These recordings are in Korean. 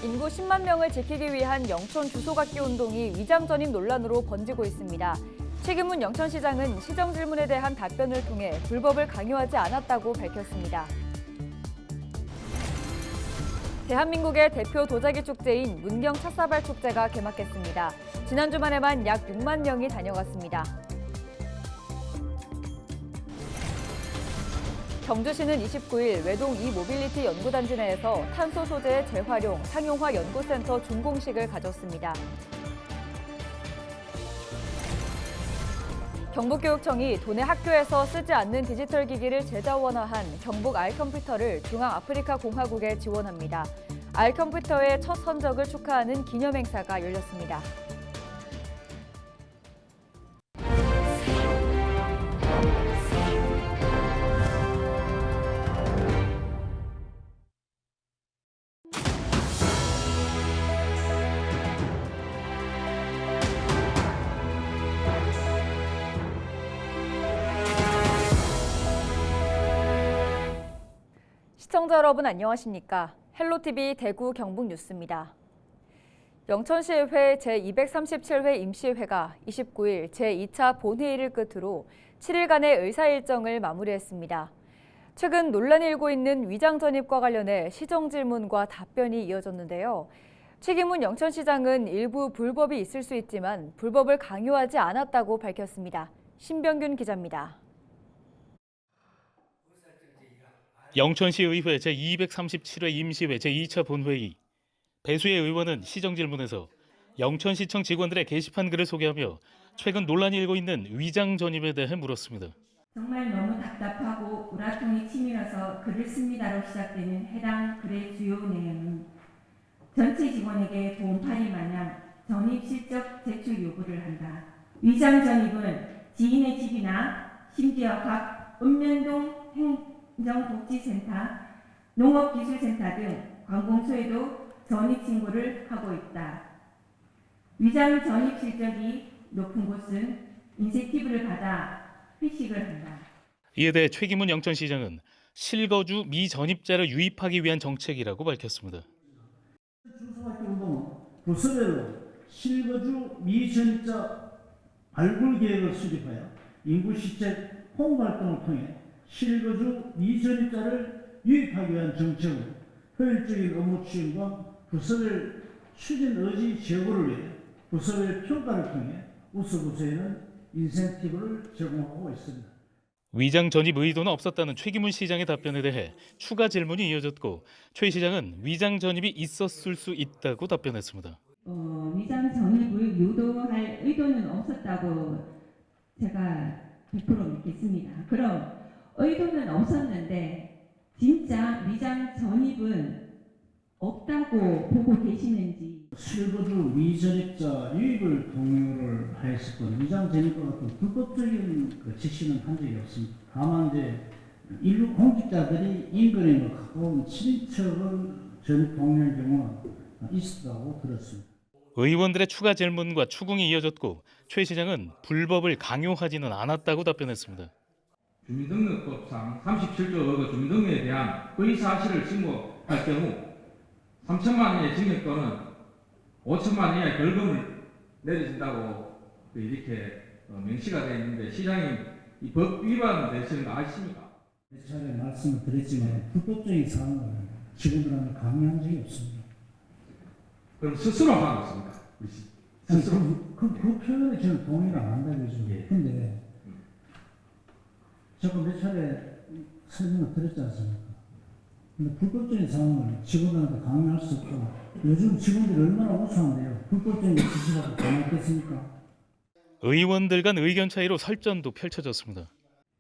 인구 10만 명을 지키기 위한 영천 주소받기 운동이 위장 전입 논란으로 번지고 있습니다. 최기문 영천시장은 시정 질문에 대한 답변을 통해 불법을 강요하지 않았다고 밝혔습니다. 대한민국의 대표 도자기 축제인 문경 찻사발 축제가 개막했습니다. 지난 주말에만 약 6만 명이 다녀갔습니다. 경주시는 29일 외동 이모빌리티 연구단지 내에서 탄소 소재의 재활용, 상용화 연구센터 준공식을 가졌습니다. 경북교육청이 도내 학교에서 쓰지 않는 디지털 기기를 재자원화한 경북 알컴퓨터를 중앙아프리카공화국에 지원합니다. 알컴퓨터의 첫 선적을 축하하는 기념행사가 열렸습니다. 시청자 여러분 안녕하십니까? 헬로티비 대구 경북 뉴스입니다. 영천시의회 제237회 임시회가 29일 제2차 본회의를 끝으로 7일간의 의사일정을 마무리했습니다. 최근 논란이 일고 있는 위장 전입과 관련해 시정 질문과 답변이 이어졌는데요. 최기문 영천시장은 일부 불법이 있을 수 있지만 불법을 강요하지 않았다고 밝혔습니다. 신병균 기자입니다. 영천시의회 제237회 임시회 제2차 본회의. 배수의 의원은 시정 질문에서 영천시청 직원들의 게시판 글을 소개하며 최근 논란이 일고 있는 위장 전입에 대해 물었습니다. 정말 너무 답답하고 우라통이 치밀어서 글을 씁니다로 시작되는 해당 글의 주요 내용은 전체 직원에게 도움팔이 마냥 전입 실적 제출 요구를 한다. 위장 전입은 지인의 집이나 심지어 각 읍면동 행정복지센터, 농업기술센터 등 관공서에도 전입 신고를 하고 있다. 위장 전입 실적이 높은 곳은 인센티브를 받아 회식을 한다. 이에 대해 최기문 영천시장은 실거주 미전입자를 유입하기 위한 정책이라고 밝혔습니다. 주소받기 운동은 부서별로 실거주 미전입자 발굴 계획을 수립하여 인구시책 홍보 활동을 통해 실거주 미전입자를 유입하기 위한 정책으로 효율적인 업무 추진과 부서별 추진 의지 제고를 위해 부서별 평가를 통해 우수부서에는 인센티브를 제공하고 있습니다. 위장 전입 의도는 없었다는 최기문 시장의 답변에 대해 추가 질문이 이어졌고 최 시장은 위장 전입이 있었을 수 있다고 답변했습니다. 위장 전입을 유도할 의도는 없었다고 제가 100% 믿겠습니다. 그럼 의도는 없었는데 진짜 위장 전입은 없다고 보고 계시는지. 실거주 미전입자 유입을 동요를 하였었던 위장 전입과 같은 불법적인 지시는 한 적이 없습니다. 다만 이제 일부 공직자들이 인근에 가까운 친인척을 전입 동요한 경우는 있었다고 들었습니다. 의원들의 추가 질문과 추궁이 이어졌고 최 시장은 불법을 강요하지는 않았다고 답변했습니다. 주민등록법상 37조 주민등록에 대한 의사실을 신고할 경우 3천만 원의 징역 또는 5천만 원의 벌금을 내려진다고 이렇게 명시가 되어 있는데 시장님 이 법 위반 되시는 거 아십니까? 몇 차례 말씀을 드렸지만 불법적인 사항을 직원들한테 강요한 적이 없습니다. 그럼 스스로 한 것입니다. 스스로. 그 표현에 저는 동의를 안 한다고 그러죠. 근데 제가 몇 차례 설명을 드렸지 않습니까? 근데 불법적인 상황을 직원들한테 강요할 수 없고 요즘 직원들이 얼마나 우수한데요. 불법적인 지시라고 강요했겠습니까? 의원들 간 의견 차이로 설전도 펼쳐졌습니다.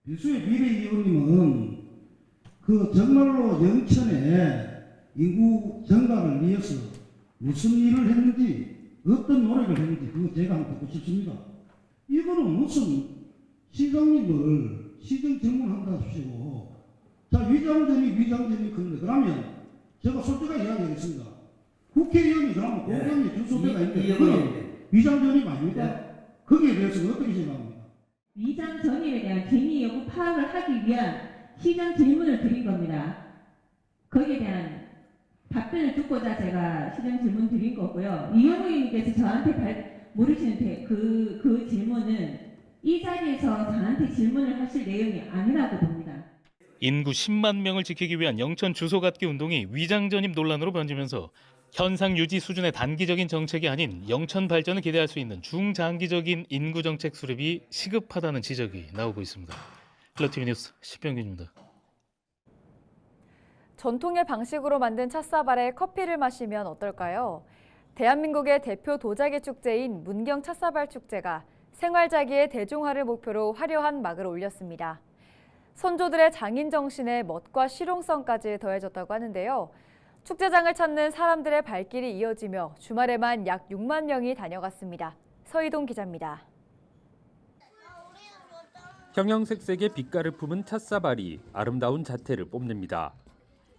배수의 비례의원님은 그 정말로 영천에 인구 증가를 위해서 무슨 일을 했는지 어떤 노력을 했는지 그거 제가 한번 듣고 싶습니다. 이거는 무슨 시장님을 시정 질문한다 하십시오. 자, 위장전이 그런데 그러면 제가 솔직하게 이야기하겠습니다. 국회의원이 그러면 국회의원이 주소대가 있는데 그건 위장전입 아닙니까? 거기에 대해서는 어떻게 생각합니까? 위장 전입에 대한 진위 여부 파악을 하기 위한 시장 질문을 드린 겁니다. 거기에 대한 답변을 듣고자 제가 시정 질문 드린 거고요. 이현우 의원님께서 저한테 물으시는 그 질문은 이 자리에서 저한테 질문을 하실 내용이 아니라고 봅니다. 인구 10만 명을 지키기 위한 영천 주소 갖기 운동이 위장 전입 논란으로 번지면서 현상 유지 수준의 단기적인 정책이 아닌 영천 발전을 기대할 수 있는 중장기적인 인구 정책 수립이 시급하다는 지적이 나오고 있습니다. 헬로티비 뉴스 신병균입니다. 전통의 방식으로 만든 찻사발에 커피를 마시면 어떨까요? 대한민국의 대표 도자기 축제인 문경 찻사발 축제가 생활자기의 대중화를 목표로 화려한 막을 올렸습니다. 선조들의 장인 정신에 멋과 실용성까지 더해졌다고 하는데요. 축제장을 찾는 사람들의 발길이 이어지며 주말에만 약 6만 명이 다녀갔습니다. 서희동 기자입니다. 형형색색의 빛깔을 품은 찻사발이 아름다운 자태를 뽐냅니다.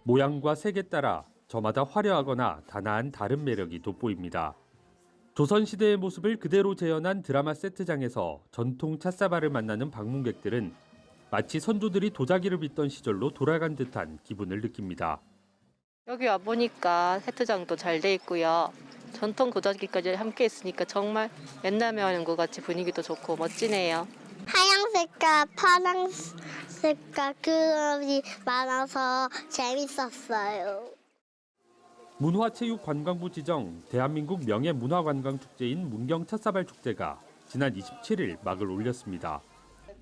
모양과 색에 따라 저마다 화려하거나 단아한 다른 매력이 돋보입니다. 조선시대의 모습을 그대로 재현한 드라마 세트장에서 전통 찻사발을 만나는 방문객들은 마치 선조들이 도자기를 빚던 시절로 돌아간 듯한 기분을 느낍니다. 여기 와보니까 세트장도 잘 돼 있고요. 전통 도자기까지 함께 있으니까 정말 옛날에 하는 것 같이 분위기도 좋고 멋지네요. 하얀 색깔, 파란 색깔 그림이 많아서 재밌었어요. 문화체육관광부 지정 대한민국 명예문화관광축제인 문경 찻사발 축제가 지난 27일 막을 올렸습니다.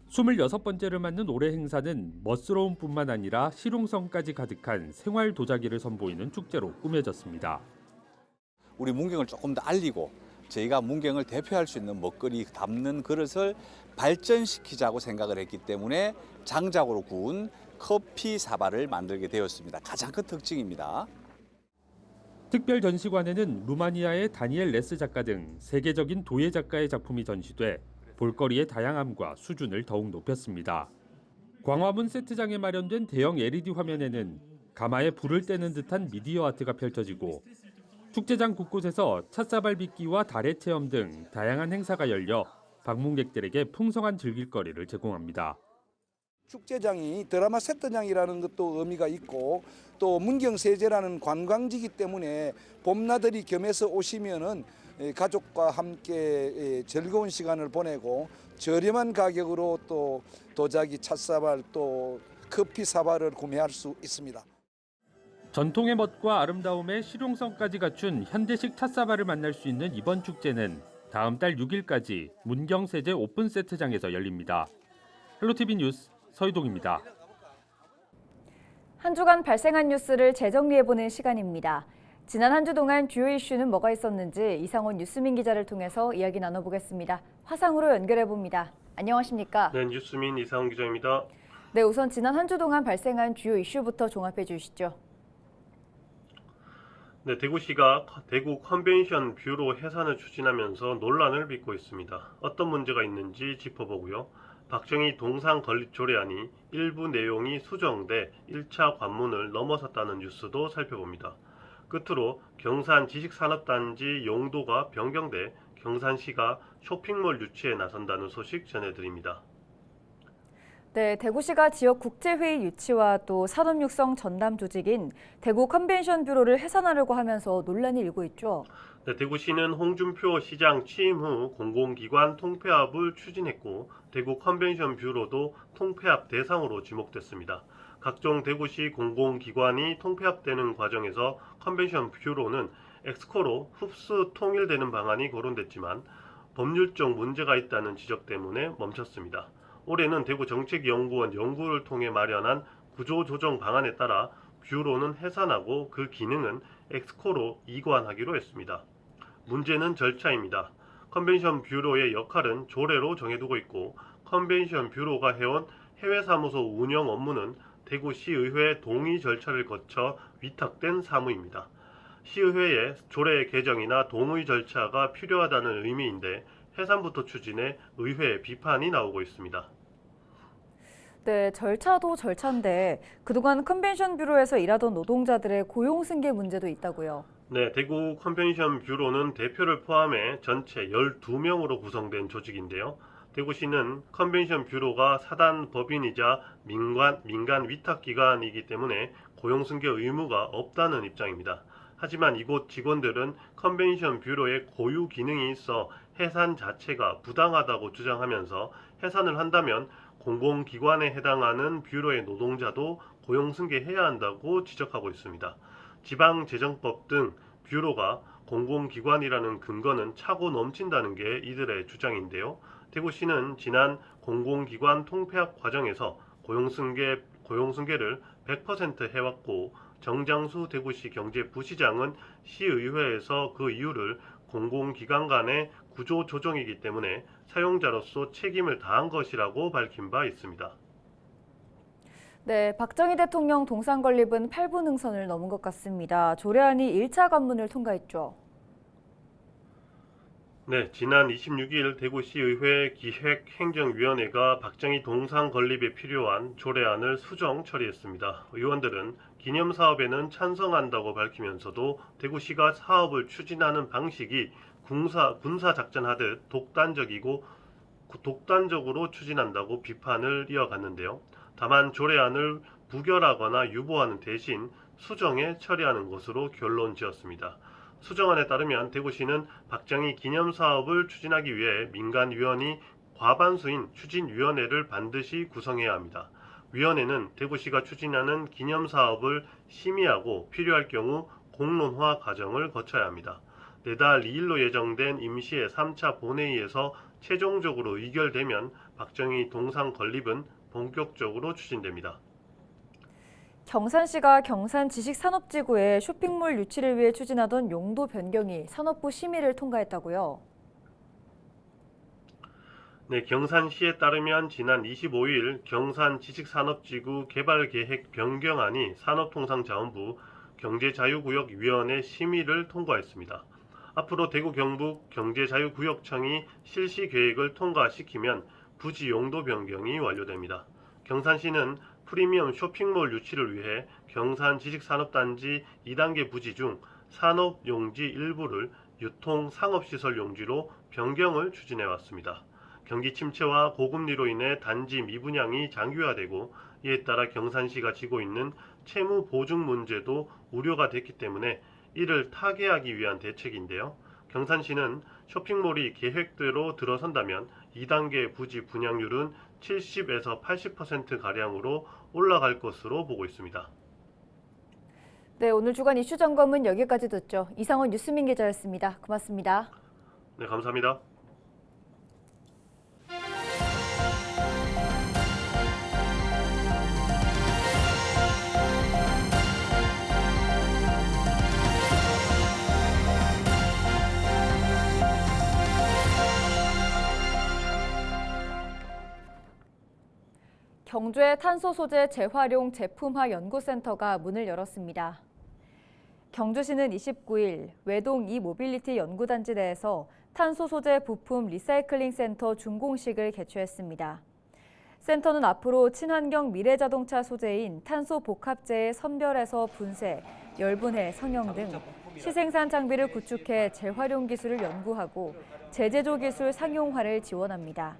26번째를 맞는 올해 행사는 멋스러움뿐만 아니라 실용성까지 가득한 생활 도자기를 선보이는 축제로 꾸며졌습니다. 우리 문경을 조금 더 알리고 저희가 문경을 대표할 수 있는 먹거리 담는 그릇을 발전시키자고 생각을 했기 때문에 장작으로 구운 커피 사발을 만들게 되었습니다. 가장 큰 특징입니다. 특별 전시관에는 루마니아의 다니엘 레스 작가 등 세계적인 도예 작가의 작품이 전시돼 볼거리의 다양함과 수준을 더욱 높였습니다. 광화문 세트장에 마련된 대형 LED 화면에는 가마에 불을 떼는 듯한 미디어 아트가 펼쳐지고 축제장 곳곳에서 찻사발 빚기와 다래 체험 등 다양한 행사가 열려 방문객들에게 풍성한 즐길거리를 제공합니다. 축제장이 드라마 세트장이라는 것도 의미가 있고 또 문경세제라는 관광지이기 때문에 봄나들이 겸해서 오시면은 가족과 함께 즐거운 시간을 보내고 저렴한 가격으로 또 도자기 찻사발 또 커피 사발을 구매할 수 있습니다. 전통의 멋과 아름다움에 실용성까지 갖춘 현대식 찻사발을 만날 수 있는 이번 축제는 다음 달 6일까지 문경세제 오픈 세트장에서 열립니다. 헬로티비 뉴스 서희동입니다. 한 주간 발생한 뉴스를 재정리해보는 시간입니다. 지난 한 주 동안 주요 이슈는 뭐가 있었는지 이상원 뉴스민 기자를 통해서 이야기 나눠보겠습니다. 화상으로 연결해봅니다. 안녕하십니까? 네, 뉴스민 이상원 기자입니다. 네, 우선 지난 한 주 동안 발생한 주요 이슈부터 종합해 주시죠. 네, 대구시가 대구 컨벤션 뷰로 해산을 추진하면서 논란을 빚고 있습니다. 어떤 문제가 있는지 짚어보고요. 박정희 동상 건립 조례안이 일부 내용이 수정돼 1차 관문을 넘어섰다는 뉴스도 살펴봅니다. 끝으로 경산 지식산업단지 용도가 변경돼 경산시가 쇼핑몰 유치에 나선다는 소식 전해드립니다. 네, 대구시가 지역 국제회의 유치와 또 산업 육성 전담 조직인 대구 컨벤션 뷰로를 해산하려고 하면서 논란이 일고 있죠. 네, 대구시는 홍준표 시장 취임 후 공공기관 통폐합을 추진했고 대구 컨벤션 뷰로도 통폐합 대상으로 지목됐습니다. 각종 대구시 공공기관이 통폐합되는 과정에서 컨벤션 뷰로는 엑스코로 흡수 통일되는 방안이 거론됐지만 법률적 문제가 있다는 지적 때문에 멈췄습니다. 올해는 대구정책연구원 연구를 통해 마련한 구조조정 방안에 따라 뷰로는 해산하고 그 기능은 엑스코로 이관하기로 했습니다. 문제는 절차입니다. 컨벤션 뷰로의 역할은 조례로 정해두고 있고 컨벤션 뷰로가 해온 해외사무소 운영 업무는 대구시의회 동의 절차를 거쳐 위탁된 사무입니다. 시의회의 조례 개정이나 동의 절차가 필요하다는 의미인데 해산부터 추진해 의회에 비판이 나오고 있습니다. 네, 절차도 절차인데 그동안 컨벤션 뷰로에서 일하던 노동자들의 고용 승계 문제도 있다고요. 네, 대구 컨벤션 뷰로는 대표를 포함해 전체 12명으로 구성된 조직인데요. 대구시는 컨벤션 뷰로가 사단 법인이자 민간 위탁기관이기 때문에 고용 승계 의무가 없다는 입장입니다. 하지만 이곳 직원들은 컨벤션 뷰로의 고유 기능이 있어 해산 자체가 부당하다고 주장하면서 해산을 한다면 공공기관에 해당하는 뷰로의 노동자도 고용 승계해야 한다고 지적하고 있습니다. 지방재정법 등 뷰로가 공공기관이라는 근거는 차고 넘친다는 게 이들의 주장인데요. 대구시는 지난 공공기관 통폐합 과정에서 고용승계를 100% 해왔고 정장수 대구시 경제부시장은 시의회에서 그 이유를 공공기관 간의 구조 조정이기 때문에 사용자로서 책임을 다한 것이라고 밝힌 바 있습니다. 네, 박정희 대통령 동상 건립은 8분 능선을 넘은 것 같습니다. 조례안이 1차 관문을 통과했죠. 네, 지난 26일 대구시의회 기획행정위원회가 박정희 동상 건립에 필요한 조례안을 수정 처리했습니다. 의원들은 기념사업에는 찬성한다고 밝히면서도 대구시가 사업을 추진하는 방식이 군사작전하듯 독단적으로 추진한다고 비판을 이어갔는데요. 다만 조례안을 부결하거나 유보하는 대신 수정에 처리하는 것으로 결론 지었습니다. 수정안에 따르면 대구시는 박정희 기념사업을 추진하기 위해 민간위원이 과반수인 추진위원회를 반드시 구성해야 합니다. 위원회는 대구시가 추진하는 기념사업을 심의하고 필요할 경우 공론화 과정을 거쳐야 합니다. 내달 2일로 예정된 임시의 3차 본회의에서 최종적으로 의결되면 박정희 동상 건립은 본격적으로 추진됩니다. 경산시가 경산 지식산업지구에 쇼핑몰 유치를 위해 추진하던 용도 변경이 산업부 심의를 통과했다고요? 네, 경산시에 따르면 지난 25일 경산 지식산업지구 개발계획 변경안이 산업통상자원부 경제자유구역위원회 심의를 통과했습니다. 앞으로 대구 경북 경제자유구역청이 실시 계획을 통과시키면 부지 용도 변경이 완료됩니다. 경산시는 프리미엄 쇼핑몰 유치를 위해 경산 지식산업단지 2단계 부지 중 산업용지 일부를 유통상업시설 용지로 변경을 추진해왔습니다. 경기 침체와 고금리로 인해 단지 미분양이 장기화되고 이에 따라 경산시가 지고 있는 채무 보증 문제도 우려가 됐기 때문에 이를 타개하기 위한 대책인데요. 경산시는 쇼핑몰이 계획대로 들어선다면 2단계 부지 분양률은 70에서 80%가량으로 올라갈 것으로 보고 있습니다. 네, 오늘 주간 이슈 점검은 여기까지 듣죠. 이상원 뉴스민 기자였습니다. 고맙습니다. 네, 감사합니다. 경주의 탄소 소재 재활용 제품화 연구센터가 문을 열었습니다. 경주시는 29일 외동 이모빌리티 연구단지 내에서 탄소 소재 부품 리사이클링 센터 준공식을 개최했습니다. 센터는 앞으로 친환경 미래자동차 소재인 탄소 복합재의 선별에서 분쇄, 열분해, 성형 등 시생산 장비를 구축해 재활용 기술을 연구하고 재제조 기술 상용화를 지원합니다.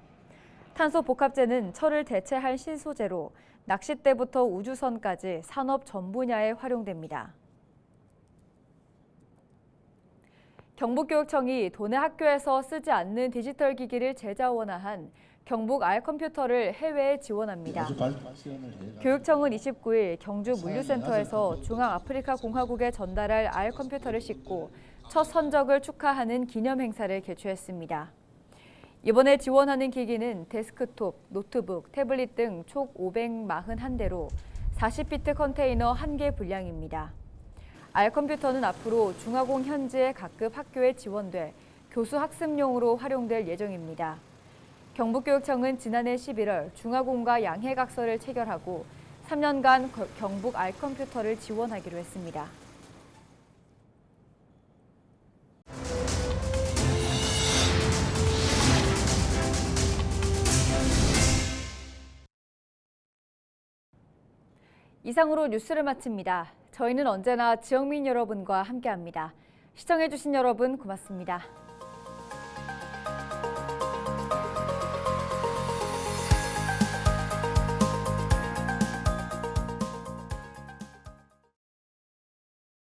탄소 복합재는 철을 대체할 신소재로 낚싯대부터 우주선까지 산업 전 분야에 활용됩니다. 경북교육청이 도내 학교에서 쓰지 않는 디지털 기기를 재자원화한 경북 알컴퓨터를 해외에 지원합니다. 교육청은 29일 경주 물류센터에서 중앙아프리카공화국에 전달할 알컴퓨터를 싣고 첫 선적을 축하하는 기념행사를 개최했습니다. 이번에 지원하는 기기는 데스크톱, 노트북, 태블릿 등 총 541대로 40피트 컨테이너 1개 분량입니다. 알컴퓨터는 앞으로 중화공 현지의 각급 학교에 지원돼 교수 학습용으로 활용될 예정입니다. 경북교육청은 지난해 11월 중화공과 양해각서를 체결하고 3년간 경북 알컴퓨터를 지원하기로 했습니다. 이상으로 뉴스를 마칩니다. 저희는 언제나 지역민 여러분과 함께합니다. 시청해주신 여러분 고맙습니다.